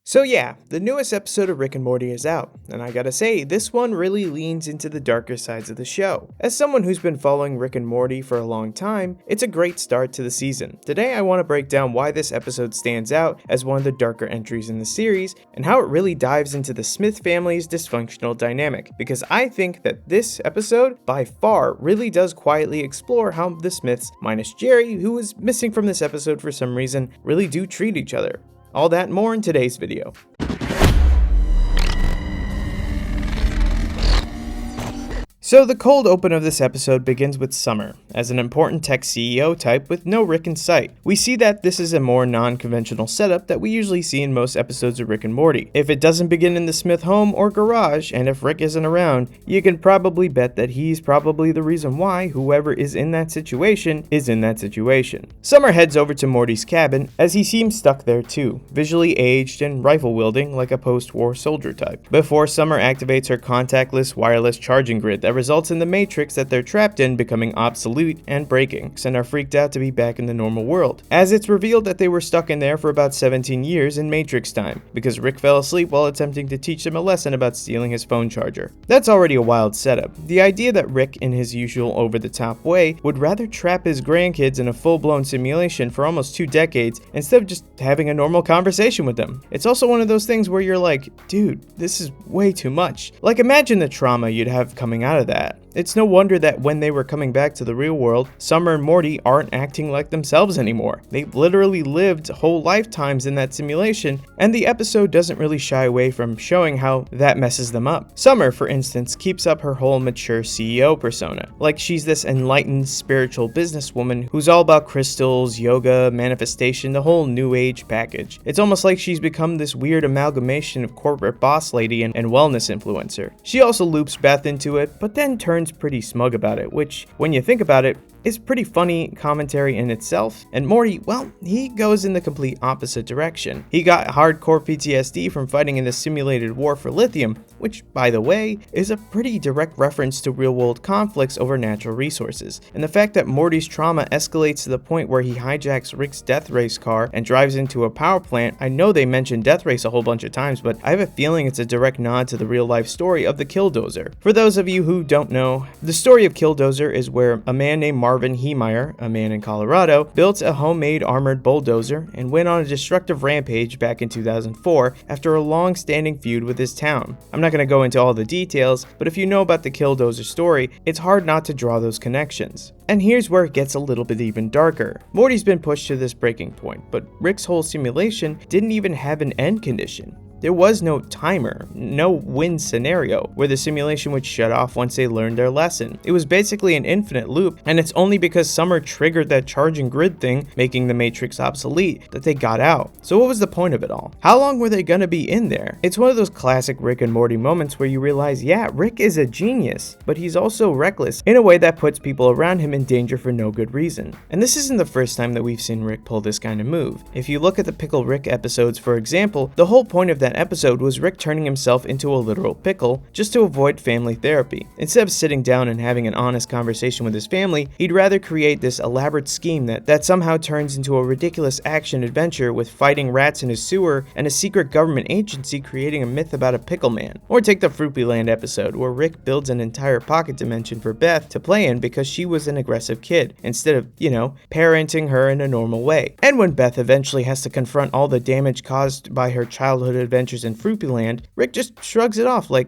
So yeah, the newest episode of Rick and Morty is out, and I gotta say, this one really leans into the darker sides of the show. As someone who's been following Rick and Morty for a long time, it's a great start to the season. Today I want to break down why this episode stands out as one of the darker entries in the series, and how it really dives into the Smith family's dysfunctional dynamic, because I think that this episode, by far, really does quietly explore how the Smiths, minus Jerry, who is missing from this episode for some reason, really do treat each other. All that and more in today's video. So the cold open of this episode begins with Summer, as an important tech CEO type with no Rick in sight. We see that this is a more non-conventional setup that we usually see in most episodes of Rick and Morty. If it doesn't begin in the Smith home or garage, and if Rick isn't around, you can probably bet that he's probably the reason why whoever is in that situation is in that situation. Summer heads over to Morty's cabin, as he seems stuck there too, visually aged and rifle-wielding like a post-war soldier type, before Summer activates her contactless wireless charging grid that results in the matrix that they're trapped in becoming obsolete and breaking, and are freaked out to be back in the normal world, as it's revealed that they were stuck in there for about 17 years in Matrix time, because Rick fell asleep while attempting to teach them a lesson about stealing his phone charger. That's already a wild setup. The idea that Rick, in his usual over-the-top way, would rather trap his grandkids in a full-blown simulation for almost 2 decades instead of just having a normal conversation with them. It's also one of those things where you're like, dude, this is way too much. Like, imagine the trauma you'd have coming out of that. It's no wonder that when they were coming back to the real world, Summer and Morty aren't acting like themselves anymore. They've literally lived whole lifetimes in that simulation, and the episode doesn't really shy away from showing how that messes them up. Summer, for instance, keeps up her whole mature CEO persona, like she's this enlightened spiritual businesswoman who's all about crystals, yoga, manifestation, the whole new age package. It's almost like she's become this weird amalgamation of corporate boss lady and wellness influencer. She also loops Beth into it, but then turns pretty smug about it, which, when you think about it, is pretty funny commentary in itself. And Morty, well, he goes in the complete opposite direction. He got hardcore PTSD from fighting in the simulated war for lithium, which, by the way, is a pretty direct reference to real-world conflicts over natural resources. And the fact that Morty's trauma escalates to the point where he hijacks Rick's death race car and drives into a power plant. I know they mentioned death race a whole bunch of times, but I have a feeling it's a direct nod to the real-life story of the Killdozer. For those of you who don't know, the story of Killdozer is where a man named Marvin Heemeyer, a man in Colorado, built a homemade armored bulldozer and went on a destructive rampage back in 2004 after a long-standing feud with his town. I'm not going to go into all the details, but if you know about the Killdozer story, it's hard not to draw those connections. And here's where it gets a little bit even darker. Morty's been pushed to this breaking point, but Rick's whole simulation didn't even have an end condition. There was no timer, no win scenario where the simulation would shut off once they learned their lesson. It was basically an infinite loop, and it's only because Summer triggered that charging grid thing, making the Matrix obsolete, that they got out. So what was the point of it all? How long were they gonna be in there? It's one of those classic Rick and Morty moments where you realize, yeah, Rick is a genius, but he's also reckless in a way that puts people around him in danger for no good reason. And this isn't the first time that we've seen Rick pull this kind of move. If you look at the Pickle Rick episodes, for example, the whole point of that episode was Rick turning himself into a literal pickle just to avoid family therapy. Instead of sitting down and having an honest conversation with his family, he'd rather create this elaborate scheme that somehow turns into a ridiculous action adventure with fighting rats in a sewer and a secret government agency creating a myth about a pickle man. Or take the Fruity Land episode where Rick builds an entire pocket dimension for Beth to play in because she was an aggressive kid, instead of, parenting her in a normal way. And when Beth eventually has to confront all the damage caused by her childhood adventures in Fruity Land, Rick just shrugs it off like,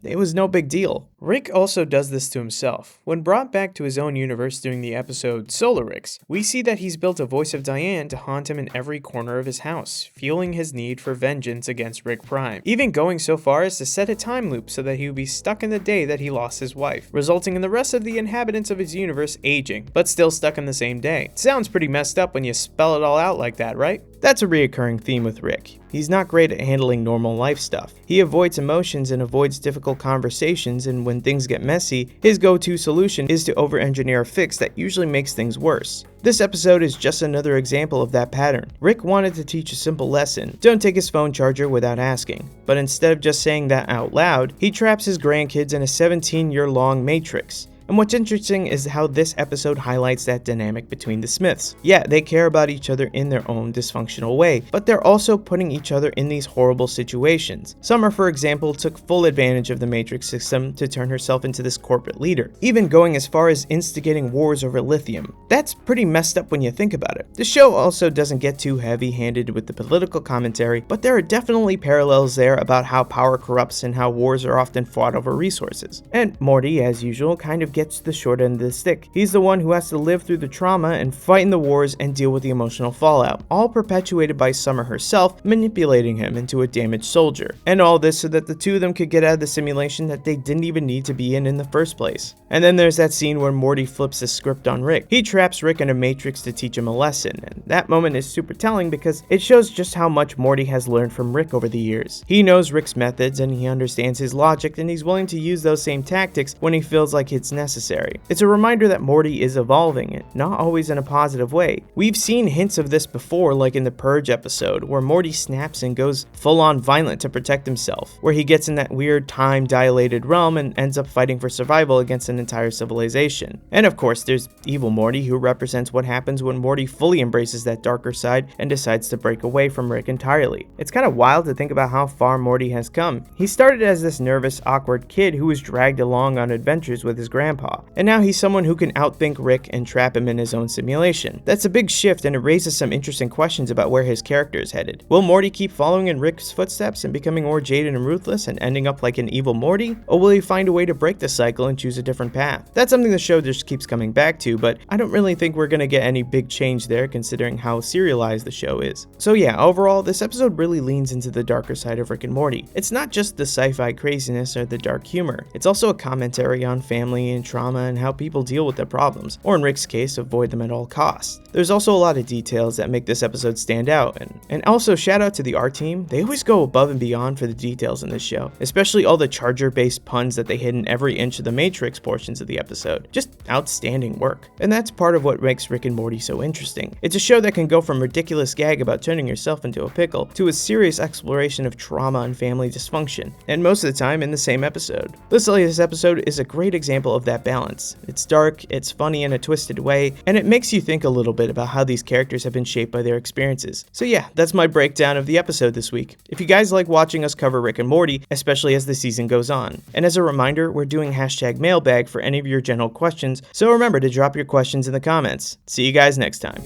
it was no big deal. Rick also does this to himself. When brought back to his own universe during the episode Solar Ricks, we see that he's built a voice of Diane to haunt him in every corner of his house, fueling his need for vengeance against Rick Prime, even going so far as to set a time loop so that he would be stuck in the day that he lost his wife, resulting in the rest of the inhabitants of his universe aging, but still stuck in the same day. It sounds pretty messed up when you spell it all out like that, right? That's a reoccurring theme with Rick. He's not great at handling normal life stuff. He avoids emotions and avoids difficult conversations, and when things get messy, his go-to solution is to over-engineer a fix that usually makes things worse. This episode is just another example of that pattern. Rick wanted to teach a simple lesson: don't take his phone charger without asking. But instead of just saying that out loud, he traps his grandkids in a 17-year-long matrix. And what's interesting is how this episode highlights that dynamic between the Smiths. Yeah, they care about each other in their own dysfunctional way, but they're also putting each other in these horrible situations. Summer, for example, took full advantage of the Matrix system to turn herself into this corporate leader, even going as far as instigating wars over lithium. That's pretty messed up when you think about it. The show also doesn't get too heavy-handed with the political commentary, but there are definitely parallels there about how power corrupts and how wars are often fought over resources. And Morty, as usual, kind of gets the short end of the stick. He's the one who has to live through the trauma and fight in the wars and deal with the emotional fallout, all perpetuated by Summer herself manipulating him into a damaged soldier. And all this so that the two of them could get out of the simulation that they didn't even need to be in the first place. And then there's that scene where Morty flips the script on Rick. He traps Rick in a matrix to teach him a lesson, and that moment is super telling because it shows just how much Morty has learned from Rick over the years. He knows Rick's methods and he understands his logic, and he's willing to use those same tactics when he feels like it's necessary. It's a reminder that Morty is evolving, and not always in a positive way. We've seen hints of this before, like in the Purge episode, where Morty snaps and goes full-on violent to protect himself, where he gets in that weird time-dilated realm and ends up fighting for survival against an entire civilization. And of course, there's evil Morty, who represents what happens when Morty fully embraces that darker side and decides to break away from Rick entirely. It's kind of wild to think about how far Morty has come. He started as this nervous, awkward kid who was dragged along on adventures with his grandpa, and now he's someone who can outthink Rick and trap him in his own simulation. That's a big shift, and it raises some interesting questions about where his character is headed. Will Morty keep following in Rick's footsteps and becoming more jaded and ruthless and ending up like an evil Morty? Or will he find a way to break the cycle and choose a different path? That's something the show just keeps coming back to, but I don't really think we're gonna get any big change there considering how serialized the show is. So yeah, overall, this episode really leans into the darker side of Rick and Morty. It's not just the sci-fi craziness or the dark humor. It's also a commentary on family and trauma and how people deal with their problems, or in Rick's case, avoid them at all costs. There's also a lot of details that make this episode stand out, and also shout out to the art team. They always go above and beyond for the details in this show, especially all the Charger-based puns that they hid in every inch of the Matrix portions of the episode. Just outstanding work. And that's part of what makes Rick and Morty so interesting. It's a show that can go from ridiculous gag about turning yourself into a pickle to a serious exploration of trauma and family dysfunction, and most of the time in the same episode. This latest episode is a great example of that balance. It's dark, it's funny in a twisted way, and it makes you think a little bit about how these characters have been shaped by their experiences. So yeah, that's my breakdown of the episode this week. If you guys like watching us cover Rick and Morty, especially as the season goes on. And as a reminder, we're doing #mailbag for any of your general questions, so remember to drop your questions in the comments. See you guys next time.